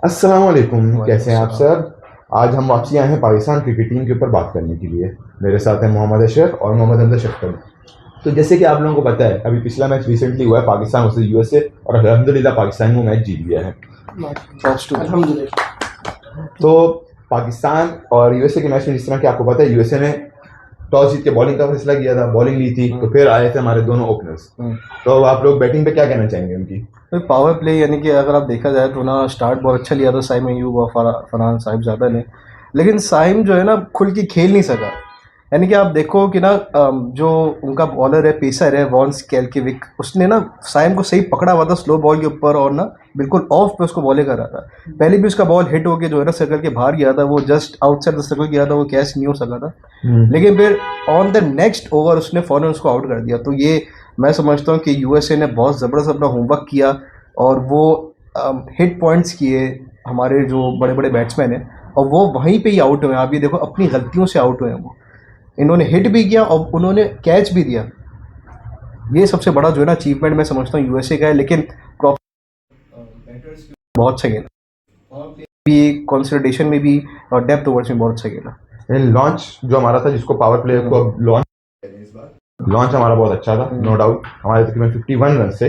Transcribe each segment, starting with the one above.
अस्सलाम वालेकुम, कैसे हैं आप सर? आज हम वापसी आए हैं पाकिस्तान क्रिकेट टीम के ऊपर बात करने के लिए। मेरे साथ हैं मोहम्मद अशरफ और मोहम्मद हमजा शक्कर। तो जैसे कि आप लोगों को पता है, अभी पिछला मैच रिसेंटली हुआ है पाकिस्तान वर्सेस यूएसए और अल्हम्दुलिल्लाह पाकिस्तान वो मैच जीत गया है। अल्हम्दुलिल्लाह। तो पाकिस्तान और यूएसए के मैच में जिस तरह कि आपको पता है यूएसए ने टॉस जीत के बॉलिंग का फैसला किया था, बॉलिंग ली थी, तो फिर आए थे हमारे दोनों ओपनर्स। तो आप लोग बैटिंग पे क्या कहना चाहेंगे उनकी? पावर प्ले यानी कि अगर आप देखा जाए तो ना स्टार्ट बहुत अच्छा लिया था साइम अयूब और फरहान साहिबजादा ने, लेकिन साइम जो है ना खुल के खेल नहीं सका। यानी कि आप देखो कि ना जो उनका बॉलर है, पेसर है वॉन स्केल्केविक, उसने ना साइम को सही पकड़ा हुआ था स्लो बॉल के ऊपर और ना बिल्कुल ऑफ पे उसको बॉलिंग कर रहा था। पहले भी उसका बॉल हिट होके जो है ना सर्कल के बाहर गया था, वो जस्ट आउटसाइड द सर्कल गया था, वो कैच नहीं हो सका था। लेकिन फिर ऑन द नेक्स्ट ओवर उसने फौरन उसको आउट कर दिया। तो ये मैं समझता हूँ कि यूएसए ने बहुत ज़बरदस्त अपना होमवर्क किया और वो हिट पॉइंट्स किए हमारे जो बड़े बड़े बैट्समैन हैं, और वो वहीं पे ही आउट हुए। आप ये देखो अपनी गलतियों से आउट हुए हैं वो। इन्होंने हिट भी किया और उन्होंने कैच भी दिया। ये सबसे बड़ा जो है ना अचीवमेंट मैं समझता हूँ यूएसए का है। लेकिन बैटर्स बहुत अच्छा खेला, भी कंसोलिडेशन में भी और डेप्थ ओवर्स में बहुत अच्छा खेला। लॉन्च जो हमारा था, जिसको पावर प्ले को अब लॉन्च हमारा बहुत अच्छा था, नो डाउट। हमारे तकरीबन 51 रन से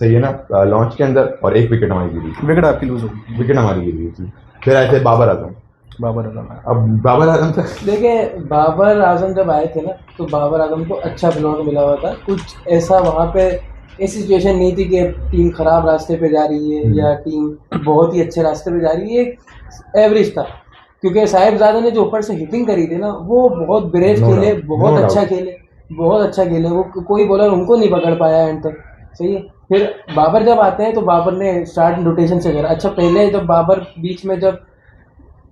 सही है ना लॉन्च के अंदर, और एक विकेट हमारी गिरी थी। विकेट आपकी लूज होगी, विकेट हमारी गिरी थी। फिर आए थे बाबर आजम। अब बाबर आजम तक देखिए, बाबर आजम जब आए थे ना तो बाबर आजम को अच्छा खिलौना मिला हुआ था। कुछ ऐसा वहाँ पे ऐसी सिचुएशन नहीं थी कि टीम खराब रास्ते पे जा रही है या टीम बहुत ही अच्छे रास्ते पे जा रही है। एवरेज था, क्योंकि साहिबजादा ने जो ऊपर से हिटिंग करी थी ना वो बहुत ब्रेव खेले, बहुत अच्छा खेले, बहुत अच्छा खेले। वो कोई बॉलर उनको नहीं पकड़ पाया एंड तक, सही है। फिर बाबर जब आते हैं तो बाबर ने स्टार्ट रोटेशन से करा अच्छा। पहले जब बाबर बीच में जब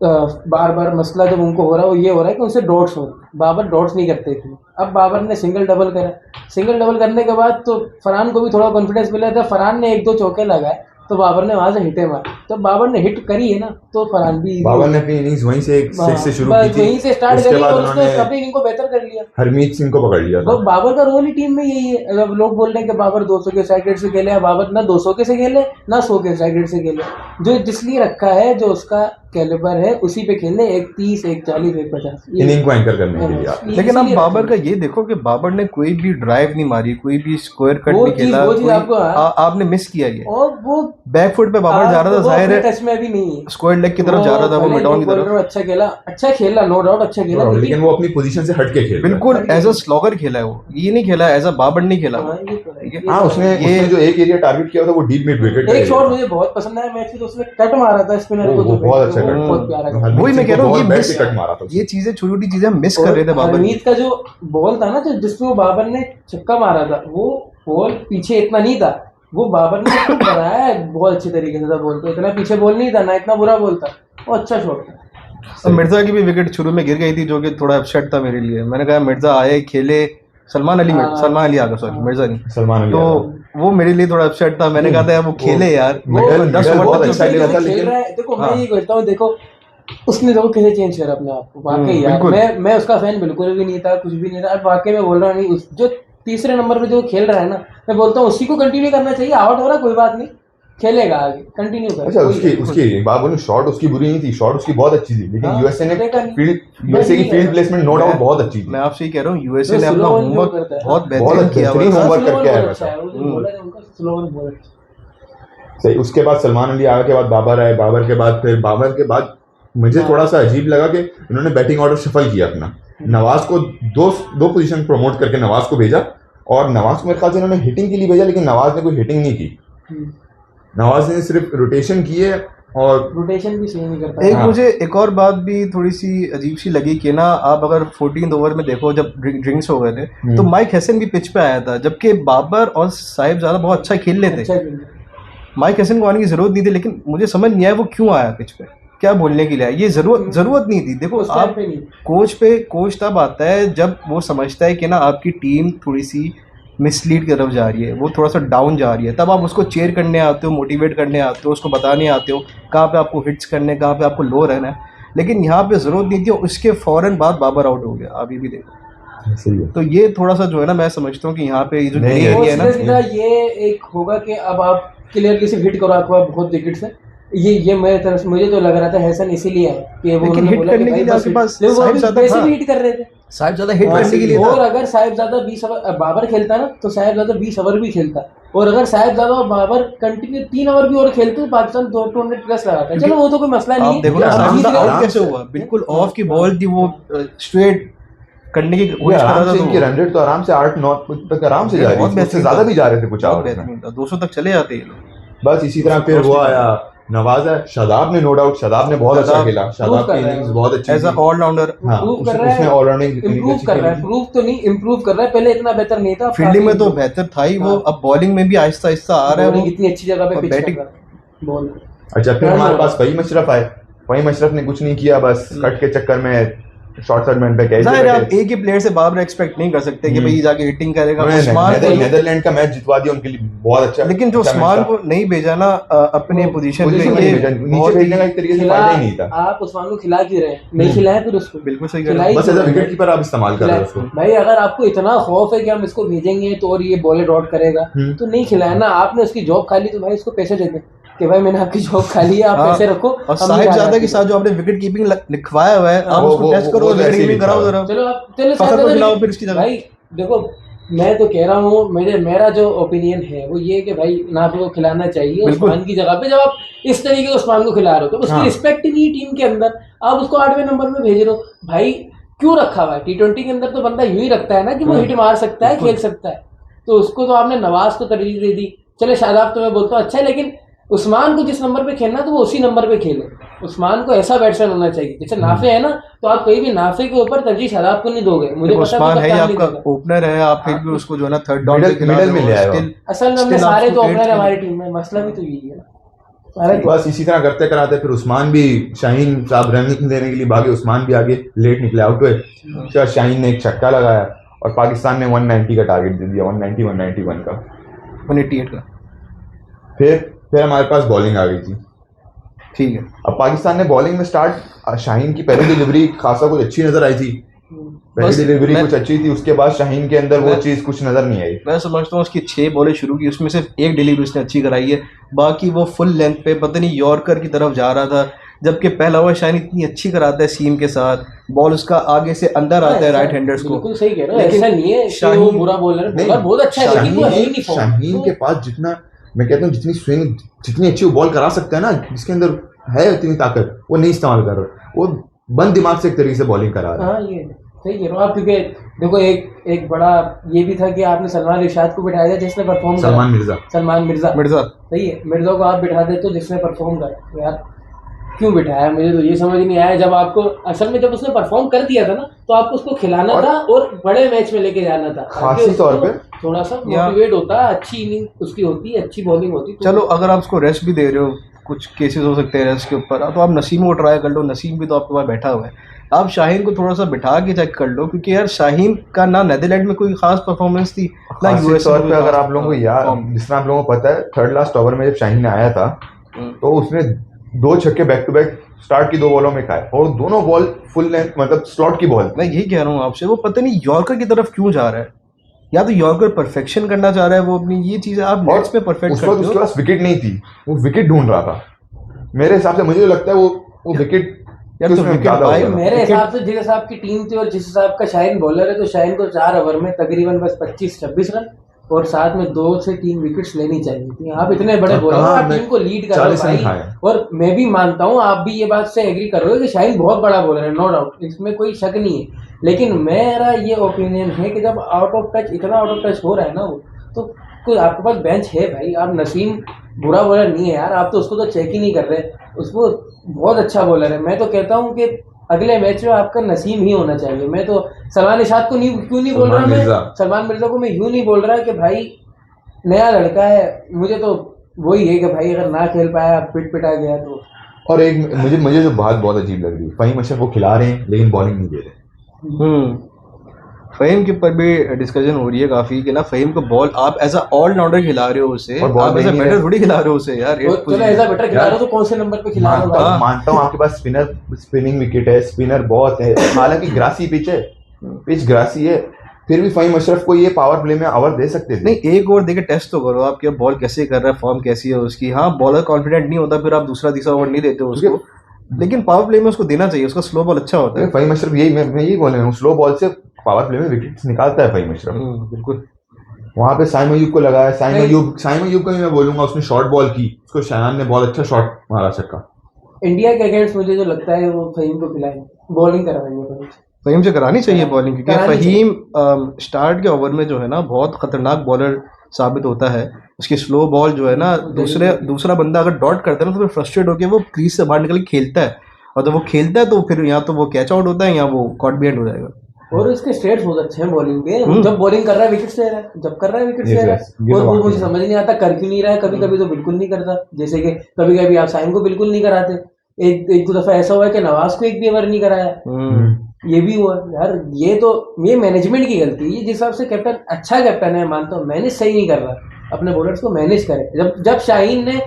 बार बार मसला जब उनको हो रहा है वो ये हो रहा है कि उनसे डॉट्स हो रहे हैं, बाबर डॉट्स नहीं करते थे। अब बाबर ने सिंगल डबल करा, सिंगल डबल करने के बाद तो फरहान को भी थोड़ा कॉन्फिडेंस मिला था। फरहान ने एक दो चौके लगाए तो बाबर ने वहां से हिटे मारे। जब बाबर ने हिट करी है ना तो फरहान भी, बाबर ने अपनी इनिंग्स वहीं से शुरू की थी, वहीं से स्टार्ट करी और उसने अपनी इनिंग को बेहतर कर लिया। हरमीत सिंह को पकड़ लिया था। बाबर का रोल ही टीम में यही है। अब लोग बोल रहे हैं कि बाबर 200 के स्ट्राइक रेट से खेले, बाबर ना 200 के से खेले ना 100 के स्ट्राइक रेट से खेले। जो जिसलिए रखा है, जो उसका कैलिबर है उसी पे खेले, 130 140 150 इनिंग को एंकर करने के लिए। लेकिन अब बाबर का ये देखो कि बाबर ने कोई भी ड्राइव नहीं मारी, कोई भी स्क्वायर कट नहीं खेला, आपने मिस किया ये। और वो बैकफुट पे बाबर जा रहा था, जाहिर है टच में भी नहीं है, स्क्वायर लेग की तरफ जा रहा था, वो मिडऑन की तरफ। अच्छा खेला नो डाउट, अच्छा खेला, लेकिन वो अपनी पोजीशन से हट के खेला, बिल्कुल एज अ स्लॉगर खेला है वो, ये नहीं खेला एज अ बाबर नहीं खेला। हाँ, उसने जो एक एरिया टारगेट किया था वो डीप मिड विकेट। एक शॉट मुझे बहुत पसंद आया मैच में, तो उसने कट मारा था स्पिनर को, जो बहुत अच्छा कट, बहुत प्यारा। वही मैं कह रहा हूँ, ये कट मारा था। ये चीजें छोटी छोटी चीजें हम मिस कर रहे थे। बाबर हरमीत का जो बॉल था ना, जो जिसमें बाबर ने छक्का मारा था, वो बॉल पीछे इतना नहीं था, वो बाबर ने उसको बनाया बहुत अच्छी तरीके से था। बॉल तो इतना पीछे बॉल नहीं था ना, इतना बुरा बॉल था, वो अच्छा शॉट था। मिर्जा की भी विकेट शुरू में गिर गई थी, जो कि थोड़ा अपसेट था मेरे लिए। मैंने कहा मिर्जा आए खेले, सलमान अली आ गया, सॉरी मिर्जा नहीं, सलमान अली, तो वो मेरे लिए थोड़ा अपसेट था। मैंने कहा था वो खेले यार, 10 ओवर तक अच्छा खेला था। लेकिन देखो मैं ये कहता हूँ, देखो उसने देखो कैसे चेंज करा अपने आप को, वाकई यार। मैं उसका फैन बिल्कुल भी नहीं था, कुछ भी नहीं था। अब वाकई में बोल रहा नहीं, जो तीसरे नंबर पे जो खेल रहा है ना, मैं बोलता हूँ उसी को कंटिन्यू करना चाहिए। आउट हो रहा कोई बात नहीं, खेलेगा आगे, कंटिन्यू कर। अच्छा, उसकी बात बोलूं, शॉट उसकी बुरी नहीं थी, शॉट उसकी बहुत अच्छी थी, लेकिन यूएसए की फील्ड प्लेसमेंट नो डाउट बहुत अच्छी थी। मैं आपसे ही कह रहा हूँ, यूएसए ने अपना होमवर्क बहुत बेहतरीन होमवर्क करके आया था। सही। उसके बाद सलमान अली आया, के बाद बाबर आए, बाबर के बाद मुझे थोड़ा सा अजीब लगा कि इन्होंने बैटिंग ऑर्डर शफल किया अपना। नवाज को दो पोजीशन प्रमोट करके नवाज को भेजा, और नवाज को मेरे ख्याल से इन्होंने हिटिंग के लिए भेजा, लेकिन नवाज ने कोई हिटिंग नहीं की। नवाज ने सिर्फ रोटेशन की है, और रोटेशन भी सही नहीं कर पाया। एक मुझे एक और बात भी थोड़ी सी अजीब सी लगी कि ना, आप अगर 14th ओवर में देखो, जब ड्रिंक्स हो गए थे, तो माइक हसन भी पिच पे आया था, जबकि बाबर और साहिबजादा बहुत अच्छा खेल लेते। माइक हसन को आने की जरूरत नहीं थी, लेकिन मुझे समझ नहीं आया वो क्यों आया पिच पे, क्या बोलने के लिए। ये जरूरत नहीं थी। देखो आप कोच तब आता है जब वो समझता है कि ना आपकी टीम थोड़ी सी मिसलीड की तरफ जा रही है, वो थोड़ा सा डाउन जा रही है, तब आप उसको चेयर करने आते हो, मोटिवेट करने आते हो, उसको बताने आते हो कहाँ पे आपको हिट्स करने, कहाँ पे आपको लो रहना है। लेकिन यहाँ पे ज़रूरत नहीं थी, उसके फ़ौरन बाद बाबर आउट हो गया। आप ये भी देखो, तो ये थोड़ा सा जो है ना, मैं समझता हूँ कि यहाँ पे जो है ना, ये एक होगा कि अब आप क्लियरली सिर्फ हिट करो आपको बहुत विकेट से, ये मेरे तरफ से मुझे तो लग रहा था हैसन इसीलिए है कि वो लेकिन उन्होंने हिट बोला कि करने के भाई लिए बस आपके पास लेकिन वो साहिब अभी ज़्यादा वैसे था। भी हिट कर रहे थे। साहिब ज़्यादा हिट हाँ, करने के लिए और था। अगर साहिबजादा 20 ओवर बाबर खेलता ना तो साहिबजादा 20 ओवर भी खेलता, और अगर साहिबजादा और बाबर कंटिन्यू 3 ओवर भी और खेलते तो पाकिस्तान 200 प्लस लगाता। चलो वो तो कोई मसला नहीं आप है, देखो ना आराम साहिब से- ज़्यादा आराम आउट कैसे से- हुआ, बिल्कुल ऑफ की बॉल थी वो, स्ट्रेट करने की ये कोशिश कर आराम रहा से था इनकी तो रन रेट तो आराम से 8-9 तक आराम से जा रही बहुत थी, उससे बेहतरीन ज्यादा था। भी जा रहे थे कुछ बहुत आवर्स में। बेहतरीन था, 200 तक चले जाते ये लोग। बस इसी तरह फिर First वो over। आया नवाजा, शादाब ने नो डाउट, शादाब ने बहुत अच्छा शादाब खेला, शादाब कर की रहा है इनिंग्स वो। बहुत अच्छी एज अ थी। ऑलराउंडर हाँ, इम्प्रूव कर उसने रहा है, ऑलराउंडिंग इम्प्रूव कर रहा है, प्रूव तो नहीं इम्प्रूव कर रहा है, पहले इतना बेहतर नहीं था। अब फील्डिंग काफी में तो improve- बेहतर था ही वो, हाँ। अब बॉलिंग में भी आहिस्ता आहिस्ता आ रहा है वो। bowling इतनी अच्छी जगह पे और पिच कर batting- रहा है बॉल। अच्छा फिर Turn हमारे over। पास फहीम अशरफ आए, फहीम अशरफ ने कुछ नहीं किया, बस कट के चक्कर में शॉर्ट सर्टमेंट पे कैच जाहिर है आप एक ही प्लेयर से बार-बार एक्सपेक्ट नहीं कर सकते कि भाई जाके हिटिंग करेगा। उस्मान को नेदरलैंड का मैच जितवा दिया उनके लिए, बहुत अच्छा। लेकिन जो अच्छा उस्मान मैच था। को नहीं भेजा ना अपने पोजीशन पोजीशन में पे, नहीं ये भेजा, नीचे बहुत ही भेजने का एक तरीके से खिला, फायदा ही नहीं था। आप उस्मान को खिला क्यों रहे हैं? नहीं खिलाए फिर उसको, बिल्कुल सही कह रहे खिलाई हैं। बस एज क्यों अ रहे विकेट हैं? कीपर आप इस्तेमाल कर रहे हो उसको। भाई अगर आपको इतना खौफ है कि हम इसको भेजेंगे तो और ये बॉलर आउट करेगा तो नहीं खिलाया ना। आपने उसकी जॉब खा ली तो भाई उसको पैसे दे दें कि भाई मैंने आपकी जॉब खा ली है, आप हाँ, पैसे रखो। और हम नहीं साहिब खा ज़्यादा रहे के साथ जो आपने विकेट कीपिंग लिखवाया हुआ है, आप वो- उसको वो- टेस्ट करो, वो तो विकेट ऐसे ही कीपिंग कराओ लिखा जरा। चलो फखर को खिलाओ फिर इसकी जगह। भाई देखो मैं तो कह रहा हूँ, मेरा जो ओपिनियन है वो ये कि भाई नाफे को खिलाना चाहिए बिल्कुल। उस्मान की जगह पे। जब आप इस तरीके से उस्मान को खिला रहे हो तो उसकी हाँ। रिस्पेक्ट ही नहीं टीम के अंदर, आप उसको 8वें नंबर में भेज रहे हो। भाई क्यों रखा हुआ है? T20 के अंदर तो बंदा यूं ही रखता है ना कि वो हिट मार सकता है, खेल सकता है। तो उसको तो आपने नवाज को तरजीह दे दी। चले शादाब तो मैं बोलता हूँ अच्छा है, लेकिन उस्मान को जिस नंबर पे खेलना तो वो उसी नंबर पे खेले। उस्मान को ऐसा बैट्समैन होना चाहिए जैसे नाफे है ना, तो आप कहीं भी नाफे के ऊपर तरजीह शादाब को नहीं दोगे। मुझे पता उस्मान है ही कप्तान नहीं आपका देगा। ओपनर है, आप फिर भी उसको जो है ना थर्ड डाउन मिडल में ले आए हो। असल में हमने सारे तो ओपनर है हमारी टीम में, मसला भी तो यही है ना। सारे तो बस इसी तरह करते कराते फिर उस्मान भी, शाहीन साहब रन देने के लिए भागे, उस्मान भी आगे लेट निकले, आउट हुए। फिर शाहीन ने एक छक्का लगाया और पाकिस्तान ने 190 का टारगेट दे दिया, 191 का। 188 का, फिर हमारे पास बॉलिंग आ गई थी। ठीक है। अब पाकिस्तान ने बॉलिंग में स्टार्ट, शाहीन की पहली डिलीवरी खासा कुछ अच्छी नजर आई थी, पहली बस डिलीवरी मैं- कुछ अच्छी थी, उसके बाद शाहीन के अंदर वो चीज कुछ नजर नहीं आई। मैं समझता हूँ उसकी 6 बॉलें शुरू की, उसमें सिर्फ एक डिलीवरी उसने अच्छी कराई है, बाकी वो फुल लेंथ पे पता नहीं यॉर्कर की तरफ जा रहा था, जबकि पहला ओवर शाहीन इतनी अच्छी कराता है सीम के साथ, बॉल उसका आगे से अंदर आता है राइट हैंडर्स को। बिल्कुल सही कह रहे हो, लेकिन ऐसा नहीं है कि वो शाहीन- बुरा बॉलर है, नहीं, बॉलर बहुत अच्छा है लेकिन वो है ही नहीं फॉर्म। शाहीन के पास जितना, मैं कहता हूँ जितनी स्विंग, जितनी अच्छी वो बॉल करा सकता है ना, जिसके अंदर है इतनी ताकत, वो नहीं इस्तेमाल कर रहा। वो बंद दिमाग से एक तरीके से बॉलिंग करा रहा है। हाँ ये सही कह रहे हो आप, क्योंकि देखो एक बड़ा ये भी था कि आपने सलमान इरशाद को बिठाया था जिसने परफॉर्म करा। सलमान मिर्जा मिर्जा सही है, मिर्जा को आप बिठा देते हो जिसने परफॉर्म करा, तो यार क्यों बिठाया? मुझे तो ये समझ नहीं आया। जब आपको असल में जब उसने परफॉर्म कर दिया था ना तो आपको उसको खिलाना था और बड़े मैच में लेके जाना था, खासी तौर पे थोड़ा सा मोटिवेट होता, अच्छी इनिंग उसकी होती, अच्छी बॉलिंग होती तो चलो अगर आप उसको रेस्ट भी दे रहे हो, कुछ केसेस हो सकते हैं रेस्ट के ऊपर, तो आप नसीम को ट्राई कर लो, नसीम भी तो आपके पास बैठा हुआ है। आप शाहीन को थोड़ा सा बिठा के चेक कर लो, क्योंकि यार शाहीन का ना नेदरलैंड में कोई खास परफॉर्मेंस थी ना खासी यूएस तौर पे अगर आप लोगों को याद, जिस तरह आप लोगों को पता है, थर्ड लास्ट ओवर में जब शाहीन आया था तो उसने 2 छक्के बैक टू बैक स्टार्ट की 2 बॉलों में खाए, और दोनों बॉल फुल लेंथ, मतलब स्लॉट की बॉल। मैं यही कह रहा हूँ आपसे, वो पता नहीं यॉर्कर की तरफ क्यों जा रहा है, या तो यॉर्कर परफेक्शन करना चाह रहा है वो अपनी, ये चीज़ें आप नेट्स पे परफेक्ट उस वक्त करते उसके हो। पास विकेट नहीं थी, वो विकेट ढूंढ रहा था। मेरे हिसाब से मुझे तो लगता है वो विकेट यार तो विकेट भाई मेरे हिसाब से जिस हिसाब की टीम थी और जिस हिसाब का शाहीन बॉलर है, तो शाहीन को 4 ओवर में तकरीबन बस 25-26 रन और साथ में 2 से 3 विकेट्स लेनी चाहिए थी। आप इतने बड़े बॉलर हो, आप टीम को लीड कर रहे हो भाई। और मैं भी मानता हूँ, आप भी ये बात से एग्री कर रहे हो कि शाहीन बहुत बड़ा बॉलर है, नो डाउट, इसमें कोई शक नहीं है। लेकिन मेरा ये ओपिनियन है कि जब आउट ऑफ टच, इतना आउट ऑफ टच हो रहा है ना वो, तो कोई आपके पास बेंच है भाई। आप नसीम बुरा बॉलर नहीं है यार, आप तो उसको तो चेक ही नहीं कर रहे, उसको बहुत अच्छा बॉलर है। मैं तो कहता हूँ कि अगले मैच में आपका नसीम ही होना चाहिए। मैं तो सलमान इरशाद को क्यों नहीं बोल रहा, मैं सलमान मिर्जा को मैं यूं नहीं बोल रहा कि भाई नया लड़का है, मुझे तो वही है कि भाई अगर ना खेल पाया, पिटा गया तो। और एक मुझे जो बात बहुत अजीब लग रही है, फहीम अशरफ को खिला रहे हैं लेकिन बॉलिंग नहीं दे रहे। फहीम के ऊपर भी डिस्कशन हो रही है काफी कि ना फहीम को बॉल आप एज अ ऑलराउंडर खिला रहे हो उसे, आप एज अ बैटर थोड़ी खिला रहे हो उसे यार। चलो एज अ बैटर खिला रहे हो तो कौन से नंबर पे खिला रहे हो? मानता हूँ आपके पास स्पिनिंग विकेट है, स्पिनर बहुत है, हालांकि ग्रासी पिच है, पिच ग्रासी है, फिर भी फ़हीम अशरफ को ये पावर प्ले में ओवर दे सकते थे। नहीं, एक ओवर देके टेस्ट तो करो आप कि अब बॉल कैसे कर रहा है, फॉर्म कैसी है उसकी। हाँ, बॉलर कॉन्फिडेंट नहीं होता, फिर आप दूसरा तीसरा ओवर नहीं देते हो उसको, लेकिन पावर प्ले में उसको देना चाहिए, उसका स्लो बॉल अच्छा होता है। फ़हीम अशरफ यही मैं यही बोल रहा हूँ, स्लो बॉल से पावर प्ले में विकेट निकालता है फ़हीम अशरफ। बिल्कुल। वहाँ पे साइम अयूब को लगाया, साइम अयूब का भी मैं बोलूंगा, उसने शॉर्ट बॉल की, उसको शायान ने बहुत अच्छा शॉट मारा छक्का। इंडिया के अगेंस्ट मुझे जो लगता है वो फहीम को खिलाएंगे, बॉलिंग करवाएंगे। फहीम से करानी चाहिए बॉलिंग, क्योंकि करानी फहीम स्टार्ट के ओवर में जो है ना बहुत खतरनाक बॉलर साबित होता है। उसकी स्लो बॉल जो है ना, दूसरा बंदा अगर डॉट करता है ना तो फिर फ्रस्ट्रेट होकर वो क्रीज से बाहर निकल के खेलता है, और जब वो खेलता है तो फिर या तो वो कैच आउट होता है या वो कॉट भी एंड हो जाएगा। और उसके स्टेट्स बहुत अच्छे हैं बॉलिंग पे, जब बॉलिंग कर रहा है विकेट ले रहा है, जब कर रहा है विकेट ले रहा है। और वो मुझे समझ नहीं आता कर क्यों नहीं रहा है, कभी कभी तो बिल्कुल नहीं करता, जैसे कि कभी कभी आप साइम को बिल्कुल नहीं कराते, एक दो दफा ऐसा हुआ है कि नवाज को एक भी ओवर नहीं कराया, ये भी हुआ यार। ये मैनेजमेंट की गलती है, जिस हिसाब से कैप्टन अच्छा कैप्टन है मानता हूँ, मैनेज सही नहीं कर रहा, अपने बॉलर्स को मैनेज करे। जब शाहीन ने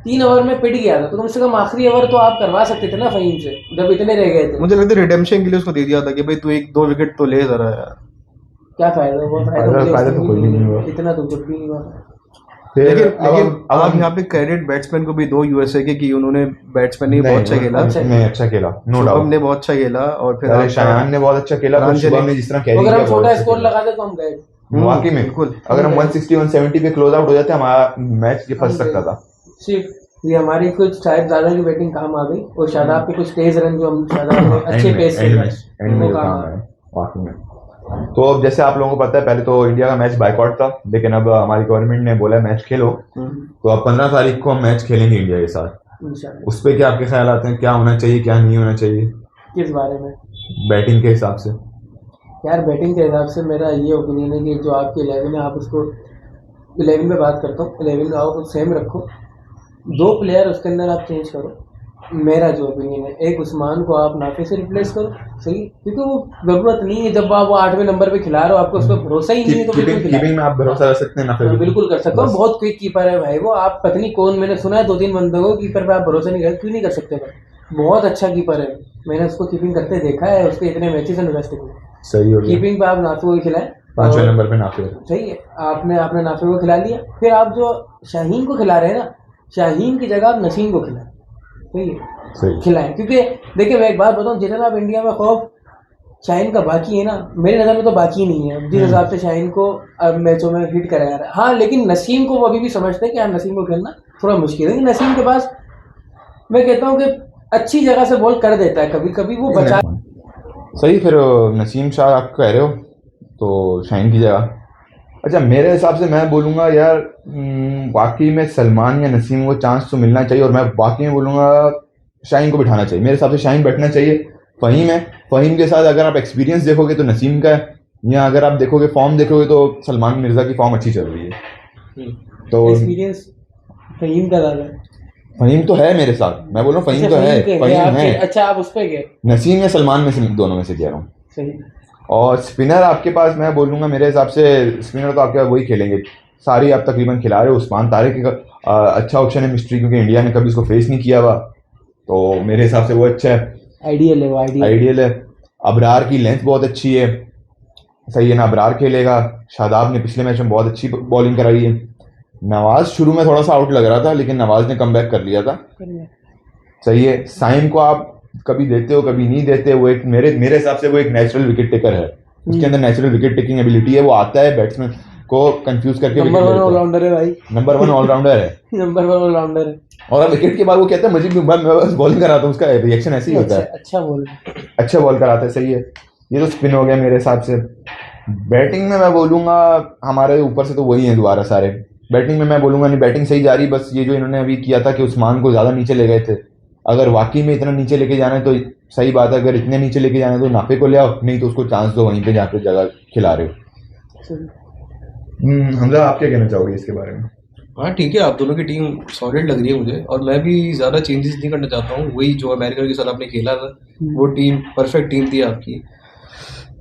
3 ओवर में पिट गया था तो कम से कम आखिरी ओवर तो आप करवा सकते थे ना फहीम से, जब इतने रह गए थे। मुझे लगता है रिडेम्पशन के लिए उसको दे दिया था कि भाई तू 1-2 विकेट तो ले जरा यार। क्या फायदा हुआ? फायदा तो कोई नहीं हुआ, इतना तो कुछ भी नहीं हुआ। लेकिन अब यहाँ पे क्रेडिट बैट्समैन को भी दो यूएसए के, कि उन्होंने बैट्समैन ने बहुत अच्छा खेला, अच्छा खेला, नो डाउट ने बहुत अच्छा खेला, और फिर शायान ने बहुत अच्छा खेला, शुभम ने जिस तरह कैरी किया, अगर हम छोटा स्कोर लगा दे तो हम गए वाकई में। बिल्कुल, अगर हम 160 170 पे क्लोज आउट हो जाते हमारा मैच ये फंस सकता था। सिर्फ ये हमारी कुछ शायद ज्यादा की बैटिंग काम आ गई, और शादाब के कुछ तेज रन जो हम शादाब अच्छे पेस से वाकई में। तो अब जैसे आप लोगों को पता है, पहले तो इंडिया का मैच बाइकआउट था, लेकिन अब हमारी गवर्नमेंट ने बोला मैच खेलो, तो अब 15 तारीख को हम मैच खेलेंगे इंडिया के साथ। उस पर क्या आपके ख्याल आते हैं, क्या होना चाहिए क्या नहीं होना चाहिए? किस बारे में? बैटिंग के हिसाब से यार, बैटिंग के हिसाब से मेरा ये ओपिनियन है कि जो आपकी 11 है, आप उसको 11 में बात करता हूँ, 11 में आओ सेम रखो, 2 प्लेयर उसके अंदर आप चेंज करो। मेरा जो ओपिनियन है, एक उस्मान को आप नाफे से रिप्लेस करो, सही, क्योंकि वो जरूरत नहीं है। जब आप वो 8वें नंबर पे खिला रहे हो, आपको उस पर भरोसा ही नहीं है, तो कीपिंग में आप भरोसा कर सकते हैं नाफे पे? बिल्कुल कर सकते हो, बहुत क्विक कीपर है भाई वो। आप पता नहीं कौन, मैंने सुना है 2-3 बंदों को कीपर पे आप भरोसा नहीं कर, क्यों नहीं कर सकते भाई? बहुत अच्छा कीपर है, मैंने उसको कीपिंग करते देखा है, उसके इतने मैचेस इन्वेस्ट हुए। सही हो गया, कीपिंग पे आप नाफे को खिलाए, 5वें नंबर पे नाफे, सही है। आपने नाफे को खिला लिया, फिर आप जो शाहीन को खिला रहे हैं ना, शाहीन की जगह आप नसीम को खिलाएं, सही है, खिलाएं। क्योंकि देखिए मैं एक बात बताऊं, जितना आप इंडिया में खौफ शाहीन का बाकी है ना, मेरी नज़र में तो बाकी नहीं है, जिस हिसाब से शाहीन को अब मैचों में हिट कराया जा रहा है। हाँ, लेकिन नसीम को वो अभी भी समझते हैं कि हाँ नसीम को खेलना थोड़ा मुश्किल है, लेकिन नसीम के पास मैं कहता हूँ कि अच्छी जगह से बॉल कर देता है, कभी कभी वो बचा। सही, फिर नसीम शाह आप कह रहे हो तो शाहीन की जगह। अच्छा, मेरे हिसाब से मैं बोलूँगा यार, वाकई में सलमान या नसीम को चांस तो मिलना चाहिए, और मैं वाकई में बोलूँगा शाहीन को बिठाना चाहिए। मेरे हिसाब से शाहीन बैठना चाहिए। फ़हीम है, फ़हीम के साथ अगर आप एक्सपीरियंस देखोगे तो नसीम का है, या अगर आप देखोगे फॉर्म देखोगे तो सलमान मिर्ज़ा की फॉर्म अच्छी चल रही है। तो एक्सपीरियंस फ़हीम का ज़्यादा है। फ़हीम तो है मेरे साथ, मैं बोल रहा हूँ फ़हीम तो है, फ़हीम है। अच्छा, आप उस पर गए? नसीम या सलमान में से, दोनों में से कह रहा हूँ। सही। और स्पिनर आपके पास मैं बोलूँगा, मेरे हिसाब से स्पिनर तो आपके वही खेलेंगे, सारी आप तकरीबन खिला रहे हो। उस्मान तारिक का अच्छा ऑप्शन है मिस्ट्री, क्योंकि इंडिया ने कभी इसको फेस नहीं किया हुआ, तो मेरे हिसाब से वो अच्छा है, आइडियल है वो, आइडियल है। अबरार की लेंथ बहुत अच्छी है, सही है ना, अबरार खेलेगा। शादाब ने पिछले मैच में बहुत अच्छी बॉलिंग कराई है। नवाज शुरू में थोड़ा सा आउट लग रहा था, लेकिन नवाज ने कमबैक कर लिया था, सही है। साइम को आप कभी देते हो कभी नहीं देते, वो एक मेरे हिसाब से वो एक नेचुरल विकेट टेकर है, उसके अंदर नेचुरल विकेट टेकिंग एबिलिटी है, वो आता है बैट्समैन को कंफ्यूज करके। नंबर 1 ऑलराउंडर है भाई, नंबर 1 ऑलराउंडर है, नंबर 1 ऑलराउंडर है। और विकेट के बाद वो कहता है मुझे मैं बस बॉलिंग कराता हूँ, उसका रिएक्शन ऐसे ही होता है। अच्छा बॉल कराता है, सही है। ये तो स्पिन हो गया मेरे हिसाब से। बैटिंग में मैं बोलूँगा हमारे ऊपर से तो वही है दोबारा सारे। बैटिंग में मैं बोलूँगा नहीं, बैटिंग सही जा रही, बस ये जो इन्होंने अभी किया था कि उस्मान को ज़्यादा नीचे ले गए थे, अगर वाकई में इतना नीचे लेके जाना है तो सही बात है, अगर इतने नीचे लेके जाना है तो नाफे को ले आओ, नहीं तो उसको चांस दो वहीं पे जहाँ पे जगह खिला रहे हो। हमजा, आप क्या कहना चाहोगे इसके बारे में? हाँ ठीक है, आप दोनों की टीम सॉलिड लग रही है मुझे, और मैं भी ज़्यादा चेंजेस नहीं करना चाहता हूँ। वही जो अमेरिका के साथ आपने खेला था वो टीम परफेक्ट टीम थी आपकी।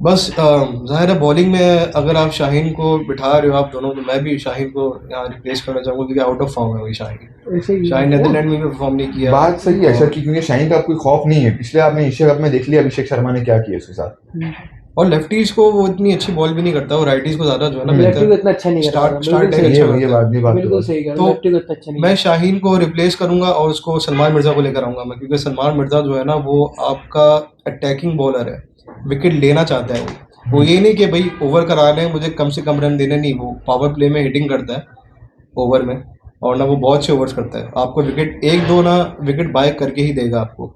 बस जाहिर है बॉलिंग में अगर आप शाहीन को बिठा रहे हो आप दोनों, तो मैं भी शाहीन को यहाँ रिप्लेस करना चाहूँगा, क्योंकि आउट ऑफ फॉर्म है वही शाहीन नेदरलैंड में भी परफॉर्म नहीं किया। बात सही है सर की, क्योंकि शाहीन का कोई खौफ नहीं है। पिछले आपने एशिया कप में देख लिया अभिषेक शर्मा ने क्या किया उसके साथ, और लेफ्टीज को वो इतनी अच्छी बॉल भी नहीं करता, और राइटीज को ज्यादा जो है ना लेफ्टी को इतना अच्छा नहीं करता, स्टार्ट ये ये बात बिल्कुल सही कहा, तो लेफ्टी को इतना अच्छा नहीं मैं शाहीन को रिप्लेस करूंगा और उसको सलमान मिर्जा को लेकर आऊंगा मैं, क्योंकि सलमान मिर्जा जो है ना वो आपका अटैकिंग बॉलर है, विकेट लेना चाहता है वो ये नहीं कि भाई ओवर करा लें मुझे कम से कम रन देने, नहीं, वो पावर प्ले में हिटिंग करता है ओवर में, और ना वो बहुत से ओवर्स करता है, आपको विकेट एक दो ना विकेट बाय करके ही देगा आपको।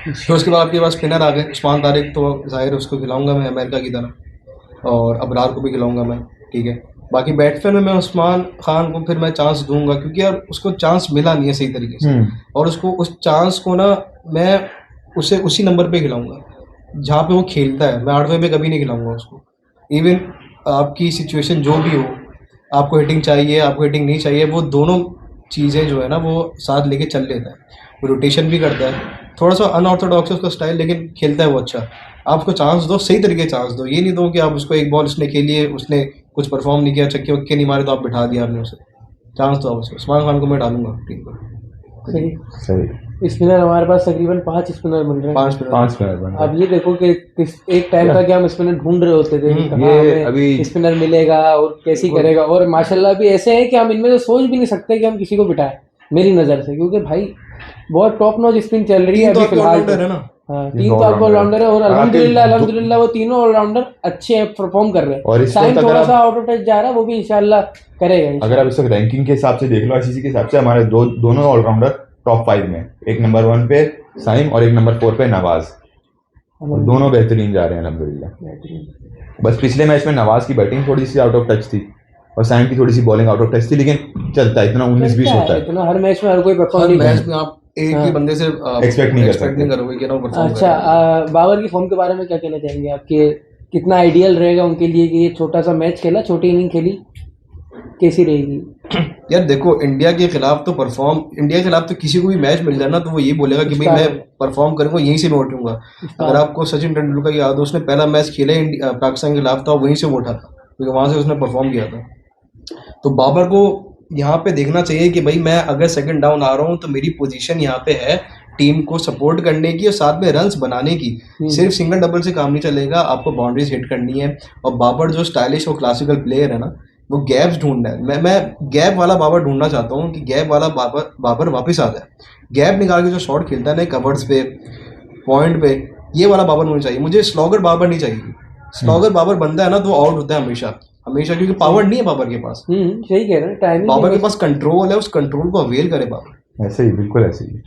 तो उसके बाद आपके पास स्पिनर आ गए, उस्मान तारिक तो जाहिर है उसको खिलाऊंगा मैं अमेरिका की तरह, और अबरार को भी खिलाऊंगा मैं, ठीक है। बाकी बैट्समैन में मैं उस्मान खान को फिर मैं चांस दूंगा, क्योंकि यार उसको चांस मिला नहीं है सही तरीके से, और उसको उस चांस को ना मैं उसे उसी नंबर पे खिलाऊंगा जहाँ पे वो खेलता है, मैं 8वें पे कभी नहीं खिलाऊंगा उसको। इवन आपकी सिचुएशन जो भी हो, आपको हिटिंग चाहिए, आपको हिटिंग नहीं चाहिए, वो दोनों चीज़ें जो है ना वो साथ लेके चल लेता है, वो रोटेशन भी करता है, थोड़ा सा अनऑर्थोडॉक्स है उसका स्टाइल, लेकिन खेलता है वो अच्छा। आप उसको चांस दो, सही तरीके चांस दो, ये नहीं दो कि आप उसको एक बॉल उसने खेली है, उसने कुछ परफॉर्म नहीं किया, छक्के वक्के नहीं मारे तो आप बिठा दिया आपने उसे, चांस दो आप उसको। उस्मान खान को मैं डालूंगा टीम पर। सही। स्पिनर हमारे पास तकरीबन 5 स्पिनर मिल रहे हैं, 5 स्पिनर। अब ये देखो कि एक टाइम था कि हम स्पिनर ढूंढ रहे होते थे, ये अभी स्पिनर मिलेगा और कैसे करेगा, और माशाल्लाह भी ऐसे है कि हम इनमें से सोच भी नहीं सकते कि हम किसी को बिठाएं मेरी नज़र से, क्योंकि भाई बहुत टॉप नॉच स्पिन चल रही है अभी फिलहाल तो। हाँ, 3 तो आपको ऑलराउंडर है, और अल्हम्दुलिल्लाह वो तीनों ऑलराउंडर अच्छे हैं, परफॉर्म कर रहे हैं। और साइम थोड़ा सा आउट ऑफ टच जा रहा है, वो भी इंशाल्लाह करेगा। अगर आप इस वक्त रैंकिंग के हिसाब से देख लो, आईसीसी के हिसाब से हमारे दोनों ऑलराउंडर टॉप 5 में, एक नंबर 1 पे साइम और एक नंबर 4 पे नवाज, दोनों बेहतरीन जा रहे हैं अल्हम्दुलिल्लाह। बस पिछले मैच में नवाज की बैटिंग थोड़ी सी आउट ऑफ टच थी और साइम की थोड़ी सी बॉलिंग आउट ऑफ टच थी, लेकिन चलता है, इतना 19-20 होता है, इतना हर मैच में हर कोई परफॉर्म नहीं करता। आप एक ही बंदे से एक्सपेक्ट नहीं करोगे कि ना वो परफॉर्म अच्छा, बाबर की फॉर्म के बारे में क्या कहना चाहेंगे आपके, कितना आइडियल रहेगा उनके लिए कि ये छोटा सा मैच खेला, छोटी इनिंग खेली, कैसी रहेगी? यार देखो, इंडिया के खिलाफ तो किसी को भी मैच मिल जाए ना तो वो ये बोलेगा कि भाई मैं परफॉर्म करूंगा, यहीं से मैं उठूंगा। अगर आपको सचिन तेंदुलकर याद हो, उसने पहला मैच खेला पाकिस्तान के खिलाफ था, वहीं से वो उठा था, क्योंकि वहां से उसने परफॉर्म किया था। तो बाबर को यहाँ पे देखना चाहिए कि भाई मैं अगर सेकंड डाउन आ रहा हूँ तो मेरी पोजीशन यहाँ पे है टीम को सपोर्ट करने की और साथ में रन्स बनाने की, सिर्फ सिंगल डबल से काम नहीं चलेगा, आपको बाउंड्रीज हिट करनी है। और बाबर जो स्टाइलिश और क्लासिकल प्लेयर है ना, वो गैप्स ढूंढना है। मैं गैप वाला बाबर ढूंढना चाहता हूँ कि गैप वाला बाबर वापस आ जाए, गैप निकाल के जो शॉट खेलता है ना कवर्स पे, पॉइंट पे, ये वाला बाबर होना चाहिए मुझे। स्लॉगर बाबर नहीं चाहिए। स्लॉगर बाबर बंदा है ना तो आउट होता है हमेशा, क्योंकि पावर नहीं है बाबर के पास। सही कह रहे हैं, बाबर के पास कंट्रोल है, उस कंट्रोल को अवेल करे बाबर। ऐसे ही, बिल्कुल ऐसे ही।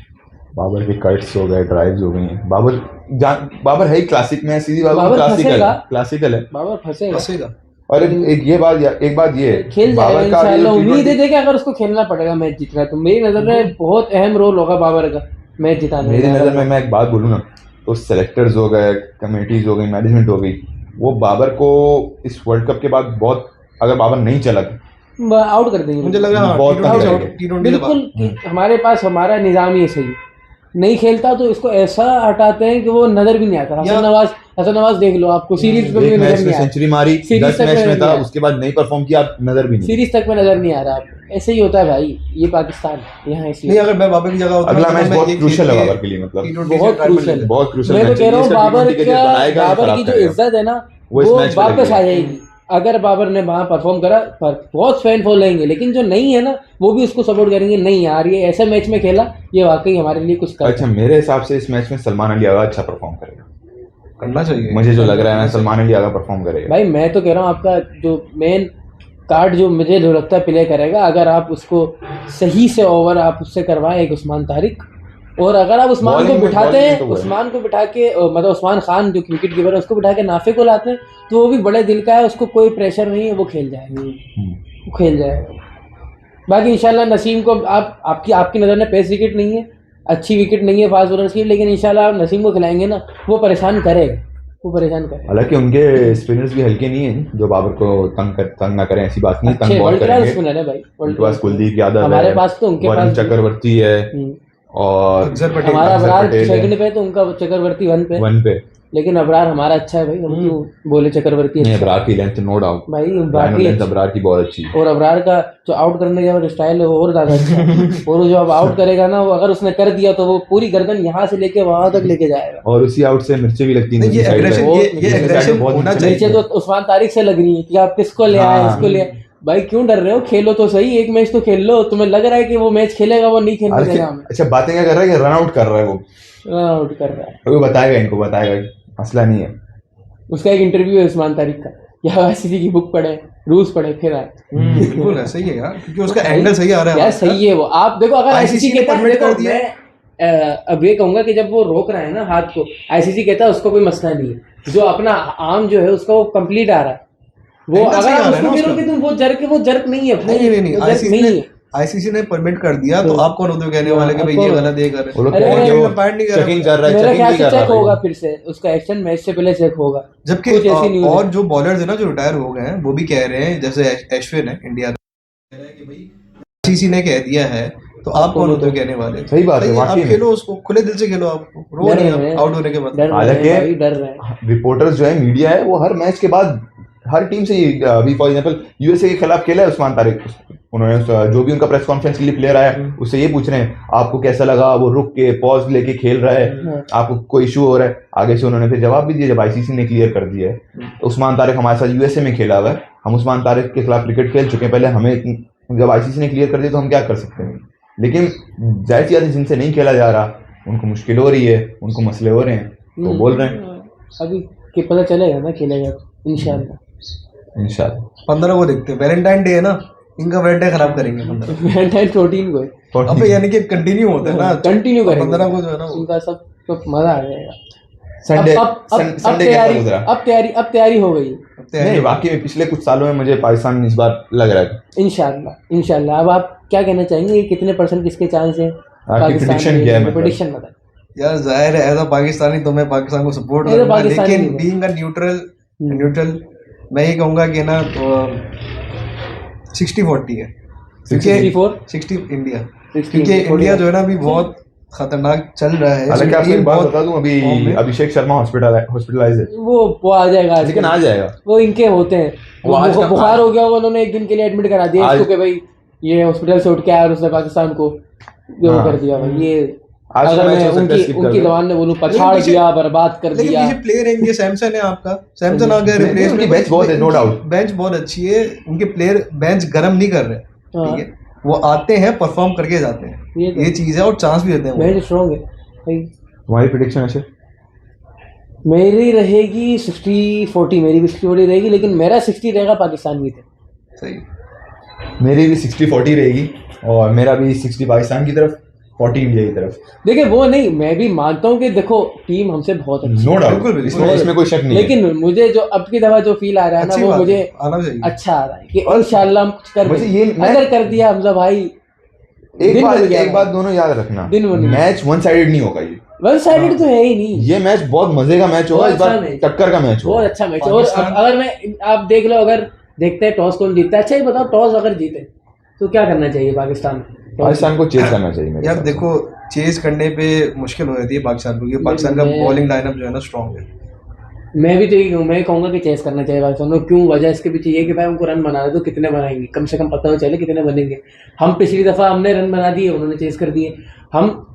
बाबर के कट्स हो गए, ड्राइव्स हो गई हैं। बाबर है ही क्लासिक में, सीधी बाबर क्लासिकल है, बाबर फंसेगा। और एक बात ये खेल जाएगा इंशाल्लाह, उम्मीद है कि अगर उसको खेलना पड़ेगा मैच जीतना, तो मेरी नजर में बहुत अहम रोल होगा बाबर का मैच जिताने। मेरी नजर में, मैं एक बात बोलूँ ना, तो सेलेक्टर्स हो गए, कमेटीज हो गई, मैनेजमेंट हो गई, वो बाबर को इस वर्ल्ड कप के बाद बहुत, अगर बाबर नहीं चला आउट कर देंगे, मुझे लग रहा है बहुत बिल्कुल। हमारे पास हमारा निजाम ही सही, नहीं खेलता तो इसको ऐसा हटाते हैं कि वो नजर भी नहीं आता। हसन नवाज देख लो, आपको सीरीज में भी नजर नहीं आ रहा, सेंचुरी मारी 10 मैच में था, उसके बाद नहीं परफॉर्म किया, नजर भी नहीं, सीरीज तक में नजर नहीं आ रहा आपको। ऐसे ही होता है भाई, ये पाकिस्तान यहाँ इसलिए। अगर मैं बाबर की जगह होता, अगला मैच बहुत क्रूशियल है बाबर के लिए, मतलब बहुत क्रूशियल। मैं तो कह रहा हूँ बाबर की जो इज्जत है ना वो वापस आ जाएगी अगर बाबर ने वहाँ परफॉर्म करा। पर बहुत फैन फॉलोइंग है, लेकिन जो नहीं है ना वो भी उसको सपोर्ट करेंगे। नहीं यार, ये ऐसे मैच में खेला, ये वाकई हमारे लिए कुछ कर। अच्छा, मेरे हिसाब से इस मैच में सलमान अली आगा अच्छा परफॉर्म करेगा, करना चाहिए। मुझे जो लग रहा है ना, सलमान अली आगा परफॉर्म करेगा। भाई मैं तो कह रहा हूँ, आपका जो मेन कार्ड जो मुझे जो लगता है प्ले करेगा, अगर आप उसको सही से ओवर आप उससे करवाएं, एक उस्मान तारिक, और अगर आप उस्मान को बिठाते हैं, उस्मान को बिठा के, मतलब उस्मान खान जो विकेट कीपर है उसको बिठा के नाफे को लाते हैं, तो वो भी बड़े दिल का है, उसको कोई प्रेशर नहीं है, वो खेल जाएगा, वो खेल जाएगा। बाकी इंशाल्लाह नसीम को आपकी नज़र में पेस विकेट नहीं है, अच्छी विकेट नहीं है फास्ट बॉलर्स की, लेकिन इंशाल्लाह आप नसीम को खिलाएंगे ना, वो परेशान करेगा, वो परेशान करेगा। हालांकि उनके स्पिनर्स भी हल्के नहीं हैं जो बाबर को तंग ना करें, ऐसी बात नहीं, तंग बॉल करेंगे। स्पिनर है भाई, उनके पास कुलदीप यादव, हमारे पास तो उनके पास चक्रवर्ती है, और हमारा अबरार सेकंड पे, तो उनका चक्रवर्ती वन पे। लेकिन अबरार हमारा अच्छा है भाई, हम क्यों बोले चक्रवर्ती नहीं, अच्छा है। अबरार की लेंथ नो डाउट, भाई लाइन अबरार ऑफ लेंथ की अबरार की बहुत अच्छी है। और अबरार का जो आउट करने का स्टाइल है वो और ज्यादा अच्छा है। और वो जो अब आउट करेगा ना, वो अगर उसने कर दिया तो वो पूरी गर्दन यहाँ से लेके वहां तक लेके जाएगा। और उसी आउट से मिर्ची भी लगती है नहीं, ये दूसरी साइड aggression- में। ये दूसरी साइड में aggression बहुत होना नीचे नीचे लगती तो है। उस्मान तारिक से लग रही है कि आप किसको ले आए, हाँ। इसको ले आए। भाई क्यों डर रहे हो, खेलो तो सही, एक मैच तो खेल लो। तुम्हें लग रहा है कि वो मैच खेलेगा, वो नहीं खेलने देगा हमें। अच्छा, बातें क्या कर रहा है कि रन आउट कर रहा है वो, आउट कर रहा है। वो बताएगा, इनको बताएगा, मसला नहीं है। उसका एक इंटरव्यू है उस्मान तारिक का, या आईसीसी की बुक पढ़े, रूल्स पढ़े, फिर आए। बिल्कुल ऐसा ही है यार, क्योंकि उसका एंगल सही आ रहा है यार हमारे सही है वो। आप देखो, अगर आईसीसी ICC ने कहता है, permit देखो कर दिया। मैं अब ये कहूंगा कि जब वो रोक रहा है ना हाथ को, आईसीसी कहता है उसको कोई मसला नहीं है। जो अपना आर्म जो है उसका वो कंप्लीट आ रहा है, वो Angle अगर सही आ आप रहा है उसको ना गिरो उसका। कि तुम वो जर्क नहीं है। नहीं नहीं नहीं, वो जर्क नहीं है। आईसीसी ने परमिट कर दिया तो आप कौन होते हो कहने वाले कि भाई ये गलत है, ये गलत वो लोग है। कह रहे हैं कि वो Point नहीं कर रहे। चेकिंग कर रहा है, मेरे चेकिंग ख्याल भी से कर रहा चेक है होगा भाई। फिर से, उसका एक्शन मैच से पहले चेक होगा। जबकि कुछ ऐसी न्यूज़ और है। जो बॉलर्स है ना जो रिटायर हो गए हैं वो भी कह रहे हैं, जैसे अश्विन है इंडिया का, कह रहा है कि भाई आईसीसी ने कह दिया है तो आप कौन होते हो कहने वाले। सही बात है, आप वाकई में। खेलो उसको, खुले दिल से खेलो, आप रो डर नहीं रहे हैं। आउट होने के बाद। डर रहे हैं हालांकि भाई, डर रहे हैं। रिपोर्टर्स जो है, मीडिया है, वो हर मैच के बाद हर टीम से अभी फॉर एग्जांपल यूएसए के खिलाफ खेला है उस्मान तारिक, उन्होंने जो भी उनका प्रेस कॉन्फ्रेंस के लिए प्लेयर आया उससे ये पूछ रहे हैं आपको कैसा लगा, वो रुक के पॉज लेके खेल रहा है, आपको कोई इशू हो रहा है। आगे से उन्होंने फिर जवाब भी दिया जब आईसीसी ने क्लियर कर दिया है। उस्मान तारिक हमारे साथ यूएसए में खेला हुआ है, हम उस्मान तारिक के खिलाफ क्रिकेट खेल चुके हैं पहले, हमें जब आईसीसी ने क्लियर कर दिया तो हम क्या कर सकते हैं। लेकिन जाहिर सी बात है, जिनसे नहीं खेला जा रहा उनको मुश्किल हो रही है, उनको मसले हो रहे हैं, तो बोल रहे हैं। अभी कि पता चलेगा ना, खेलेगा इंशाल्लाह। इंशाल्लाह 15 को देखते हैं, वैलेंटाइन डे है ना, इनका वैलेंटाइन खराब करेंगे 15। वैलेंटाइन 14 को अबे यानी कि कंटिन्यू होता है ना, कंटिन्यू करेंगे 15 को जो है ना वो। उनका सब मजा आ जाएगा। संडे अब संडे कैसा तैयारी, गुजरा? अब तैयारी हो गई नहीं, वाकई में पिछले कुछ सालों में मुझे पाकिस्तान इस बार लग रहा है। इंशाल्लाह। अब आप क्या कहना चाहेंगे, कितने परसेंट किसके चांस है आपकी prediction क्या है मतलब? प्रेडिक्शन बताएं। यार जाहिर है एज अ पाकिस्तानी तो मैं पाकिस्तान को सपोर्ट As a करूंगा, पाकिस्तानी लेकिन नहीं। बीइंग अ न्यूट्रल मैं ये कहूंगा कि ना तो 60-40 है, 64? 60 इंडिया, 60 क्योंकि इंडिया जो है ना अभी बहुत खतरनाक चल रहा है। हालांकि इसकी आपको एक टीम बात बहुत बता दूं, अभी फॉर्म में। अभिषेक शर्मा हॉस्पिटलाइज है, वो आ जाएगा आजकल। लेकिन आ जाएगा। वो इनके होते हैं, वो आज का- बुखार हो गया, वो उन्होंने एक दिन के लिए एडमिट करा दिया आज- इसको कि भाई ये हॉस्पिटल से उठ के आया और उसने पाकिस्तान को वो हाँ। कर दिया भाई। ये आज अगर का मैच मैं हो सकता है उनकी skip कर उनकी दो। जवान ने बोलूं, लेकिन पछाड़ पीछे- दिया, बर्बाद कर लेकिन दिया। पीछे प्लेयर है इनके, सैमसन है आपका, सैमसन आ गया नहीं, रिप्लेस उनकी bench बहुत है, no doubt। बेंच बहुत अच्छी है, उनके प्लेयर बेंच गर्म नहीं कर रहे, हाँ। ठीक है, वो आते हैं परफॉर्म करके जाते हैं, ये तो- ये चीज है, और चांस भी देते हैं वो। मैच स्ट्रॉन्ग है भाई। तुम्हारी प्रिडिक्शन है? मेरी रहेगी 60-40, मेरी भी 60-40 रहेगी, लेकिन मेरा 60 रहेगा पाकिस्तान भी थे। सही। मेरी भी 60-40 रहेगी, और मेरा भी 60 पाकिस्तान की तरफ, 40 इंडिया की तरफ। देखिए वो नहीं, मैं भी मानता हूँ कि देखो टीम हमसे बहुत अच्छी नो है, डाउट, बिल्कुल, बिल्कुल। इसमें कोई शक नहीं है। लेकिन मुझे जो अब की दफा जो फील आ रहा है ना, अच्छी वो बात मुझे है, आना चाहिए। अच्छा आ रहा है कि इंशाल्लाह हम कुछ कर मुझे देंगे। ये- मैं- अगर कर दिया हमजा भाई, एक दिन बन गया बात भाई। दोनों याद रखना, दिन बन गया। मैच वन साइडेड नहीं होगा ये। वन साइडेड तो है ही नहीं। ये मैच बहुत मजे का मैच होगा, बहुत इस बार अच्छा मैच। टक्कर का मैच होगा। बहुत अच्छा मैच है। और पाकिस्तान- अगर मैं आप देख लो, अगर देखते हैं टॉस कौन जीतता है, अच्छा ये बताओ, टॉस अगर जीते तो क्या करना चाहिए पाकिस्तान को? पाकिस्तान को चेज करना चाहिए मेरे यार हिसाब से। देखो, चेज करने पे मुश्किल हो जाती है पाकिस्तान को, क्योंकि पाकिस्तान का मैं- बॉलिंग लाइनअप जो है ना स्ट्रॉन्ग है। मैं भी तो यही कहूँ, मैं कहूँगा कि चेस करना चाहिए पाकिस्तान को। क्यों? वजह इसके पीछे ये कि भाई उनको रन बनाना है तो कितने बनाएंगे, कम से कम पता हो चले कितने बनेंगे। हम पिछली दफा हमने रन बना दिए, उन्होंने चेस कर दिए। हम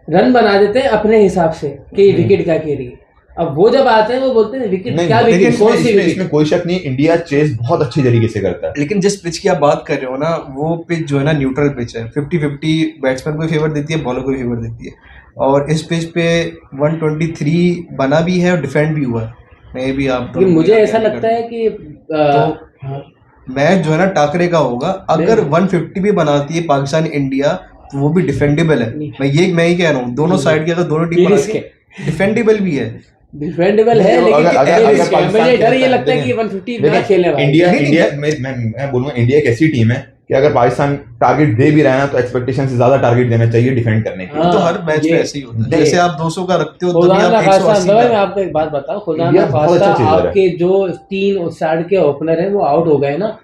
रन बना देते हैं अपने हिसाब से कि विकेट क्या कह रही है। अब वो जब आते हैं वो बोलते हैं विकेट नहीं, क्या, लेकिन विकेट कौन सी इसमें विकेट। इसमें कोई शक नहीं, इंडिया चेज बहुत अच्छी तरीके से करता है। लेकिन जिस पिच की आप बात कर रहे हो ना, वो पिच जो है ना न्यूट्रल पिच है, 50-50 बैट्समैन को फेवर देती है, बॉलर को फेवर देती है। और इस पिच पे 123 बना भी है और डिफेंड भी हुआ है। मैं भी आप लेकिन मुझे ऐसा लगता है कि तो मैच जो है ना टाकरे का होगा। अगर 150 भी बनाती है पाकिस्तान इंडिया तो वो भी डिफेंडेबल है। मैं ही कह रहा हूँ, दोनों साइड की अगर दोनों टीम रिस्क है, डिफेंडेबल भी है। डिफेंडेबल है, देखो, लेकिन अगर रिस्क है। पाकिस्तान मुझे डर ये खेलता है, लगता है कि देखिए, 150 ना खेलने वाले। इंडिया नहीं, इंडिया मैं बोलूंगा इंडिया एक ऐसी टीम है कि अगर पाकिस्तान टारगेट दे भी रहा है ना, तो एक्सपेक्टेशन से ज्यादा टारगेट देना चाहिए डिफेंड करने के लिए। हाँ, तो हर मैच में ये- ऐसे ही होता है। नहीं। जैसे आप 200 का रखते हो खुदा तभी ना आप खास्ता, 180 अंदर मैं का। आपको एक बात बताऊं, खुदा इंडिया ना बहुत खास्ता अच्छा चीज़ है। आपके जो 3 और साइड के ओपनर हैं वो आउट हो गए ना,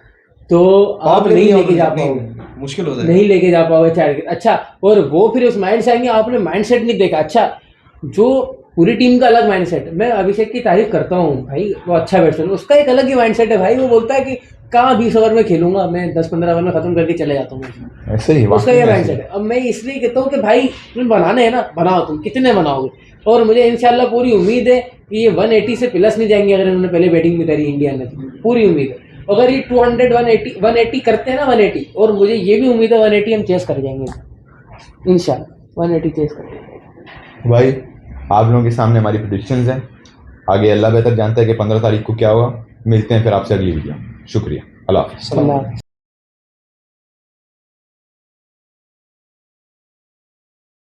तो आप आप नहीं लेके जा नहीं, पाओगे, मुश्किल हो जाएगा। नहीं लेके जा पाओगे टारगेट। अच्छा, और वो फिर उस माइंड से आएंगे, आपने माइंड सेट नहीं देखा। अच्छा, जो पूरी टीम का अलग माइंडसेट। मैं अभिषेक की तारीफ करता हूँ भाई, वो अच्छा बैट्समैन, उसका एक अलग ही माइंडसेट है भाई। वो बोलता है कि कहाँ 20 ओवर में खेलूंगा मैं, 10-15 ओवर में खत्म करके चले जाता हूँ। ऐसे ही उसका वाकई ये में ऐसे माइंडसेट है। अब मैं इसलिए कहता हूँ कि भाई तुम्हें बनाने हैं ना, बनाओ, तुम कितने बनाओगे। और मुझे इंशाल्लाह पूरी उम्मीद है कि ये 180 से प्लस नहीं जाएंगे अगर इन्होंने पहले बैटिंग भी करी इंडिया ने, तो पूरी उम्मीद है। अगर ये 200 180 करते हैं ना, 180, और मुझे ये भी उम्मीद है 180 हम चेस कर जाएंगे इंशाल्लाह, 180 चेस कर जाएंगे। भाई आप लोगों के सामने हमारी प्रेडिक्शंस हैं, आगे अल्लाह बेहतर जानता है कि 15 तारीख को क्या होगा। मिलते हैं फिर आपसे अगली वीडियो। शुक्रिया, अल्लाह हाफ़िज़। अल्लाह।